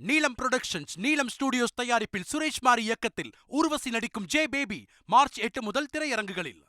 நீலம் புரொடக்ஷன்ஸ், நீலம் ஸ்டுடியோஸ் தயாரிப்பில் சுரேஷ் மாரி இயக்கத்தில் ஊர்வசி நடிக்கும் ஜே பேபி மார்ச் 8 முதல் திரையரங்குகளில்.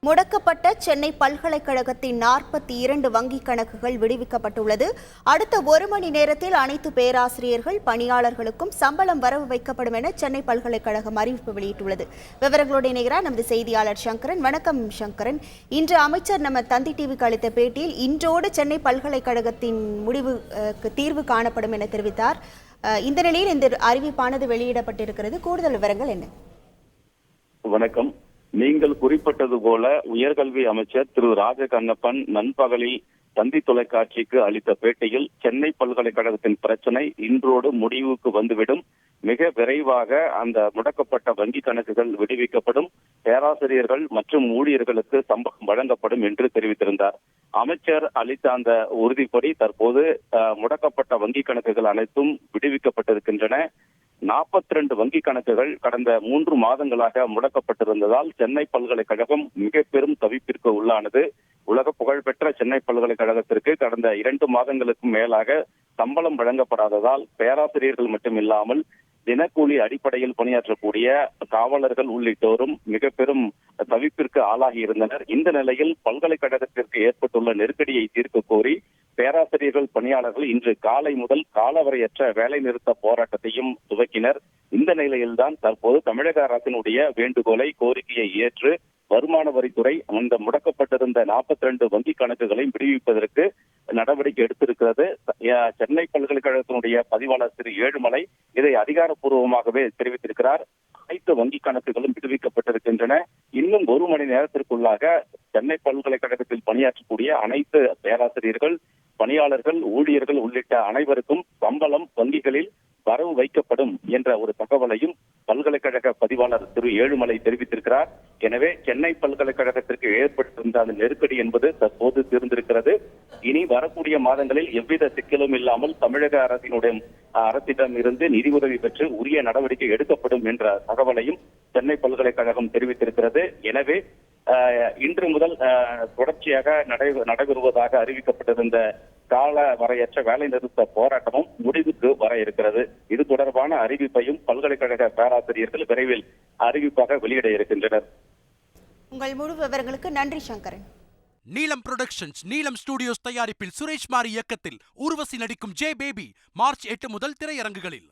முடக்கப்பட்ட சென்னை பல்கலைக்கழகத்தின் 42 வங்கிக் கணக்குகள் விடுவிக்கப்பட்டுள்ளது. அடுத்த 1 மணி நேரத்தில் அனைத்து பேராசிரியர்கள் பணியாளர்களுக்கும் சம்பளம் வரவு வைக்கப்படும் என சென்னை பல்கலைக்கழகம் அறிவிப்பு வெளியிட்டுள்ளது. விவரங்களோடு இணைகிறார் நமது செய்தியாளர் சங்கரன். வணக்கம் சங்கரன். இன்று அமைச்சர் நம்ம தந்தி டிவிக்கு அளித்த பேட்டியில் இன்றோடு சென்னை பல்கலைக்கழகத்தின் முடிவுக்கு தீர்வு காணப்படும் என தெரிவித்தார். இந்த நிலையில் இந்த அறிவிப்பானது வெளியிடப்பட்டிருக்கிறது. கூடுதல் விவரங்கள் என்ன? வணக்கம். நீங்கள் குறிப்பிட்டது போல உயர்கல்வி அமைச்சர் திரு ராஜகண்ணப்பன் நண்பகலில் தந்தி தொலைக்காட்சிக்கு அளித்த பேட்டியில் சென்னை பல்கலைக்கழகத்தின் பிரச்சனை இன்றோடு முடிவுக்கு வந்துவிடும், மிக விரைவாக அந்த முடக்கப்பட்ட வங்கி கணக்குகள் விடுவிக்கப்படும், பேராசிரியர்கள் மற்றும் ஊழியர்களுக்கு சம்பளம் வழங்கப்படும் என்று தெரிவித்திருந்தார். அமைச்சர் அளித்த அந்த உறுதிப்படி தற்போது முடக்கப்பட்ட வங்கி கணக்குகள் அனைத்தும் விடுவிக்கப்பட்டிருக்கின்றன. 42 வங்கி கணக்குகள் கடந்த 3 மாதங்களாக முடக்கப்பட்டிருந்ததால் சென்னை பல்கலைக்கழகம் மிக பெரும் தவிப்பிற்கு உள்ளானது. உலக புகழ்பெற்ற சென்னை பல்கலைக்கழகத்திற்கு கடந்த 2 மாதங்களுக்கும் மேலாக சம்பளம் வழங்கப்படாததால் பேராசிரியர்கள் மட்டுமில்லாமல் தினக்கூலி அடிப்படையில் பணியாற்றக்கூடிய காவலர்கள் உள்ளிட்டோரும் மிக பெரும் தவிப்பிற்கு ஆளாகி இருந்தனர். இந்த நிலையில் பல்கலைக்கழகத்திற்கு ஏற்பட்டுள்ள நெருக்கடியை தீர்க்க கோரி பேராசிரியர்கள் பணியாளர்கள் இன்று காலை முதல் காலவரையற்ற வேலை நிறுத்த போராட்டத்தையும் துவக்கினர். இந்த நிலையில்தான் தற்போது தமிழக அரசினுடைய வேண்டுகோளை கோரிக்கையை ஏற்று வருமான வரித்துறை அந்த முடக்கப்பட்டிருந்த 42 வங்கி கணக்குகளை விடுவிப்பதற்கு நடவடிக்கை எடுத்திருக்கிறது. சென்னை பல்கலைக்கழகத்தினுடைய பதிவாளர் திரு ஏழுமலை இதை அதிகாரப்பூர்வமாகவே தெரிவித்திருக்கிறார். அனைத்து வங்கி கணக்குகளும் விடுவிக்கப்பட்டிருக்கின்றன. இன்னும் 1 மணி நேரத்திற்குள்ளாக சென்னை பல்கலைக்கழகத்தில் பணியாற்றக்கூடிய அனைத்து பேராசிரியர்கள், பணியாளர்கள், ஊழியர்கள் உள்ளிட்ட அனைவருக்கும் சம்பளம் வங்கிகளில் வரவு வைக்கப்படும் என்ற ஒரு தகவலையும் பல்கலைக்கழக பதிவாளர் திரு ஏழுமலை தெரிவித்திருக்கிறார். எனவே சென்னை பல்கலைக்கழகத்திற்கு ஏற்பட்டிருந்த அந்த நெருக்கடி என்பது தற்போது தீர்ந்திருக்கிறது. இனி வரக்கூடிய மாதங்களில் எவ்வித சிக்கலும் இல்லாமல் தமிழக அரசிடம் இருந்து நிதி உதவி பெற்று உரிய நடவடிக்கை எடுக்கப்படும் என்ற தகவலையும் சென்னை பல்கலைக்கழகம் தெரிவித்திருக்கிறது. எனவே இன்று முதல் தொடர்ச்சியாக நடைபெறுவதாக அறிவிக்கப்பட்டிருந்த கால வரையற்ற வேலை நிறுத்த போராட்டமும் முடிவுக்கு வர இருக்கிறது. இது தொடர்பான அறிவிப்பையும் பல்கலைக்கழக பேராசிரியர்கள் விரைவில் அறிவிப்பாக வெளியிட இருக்கின்றனர். உங்கள் முழு விவரங்களுக்கு நன்றி சங்கரன். நீலம் புரொடக்ஷன்ஸ், நீலம் ஸ்டுடியோஸ் தயாரிப்பில் சுரேஷ் மாரி இயக்கத்தில் ஊர்வசி நடிக்கும் ஜே பேபி மார்ச் 8 முதல் திரையரங்குகளில்.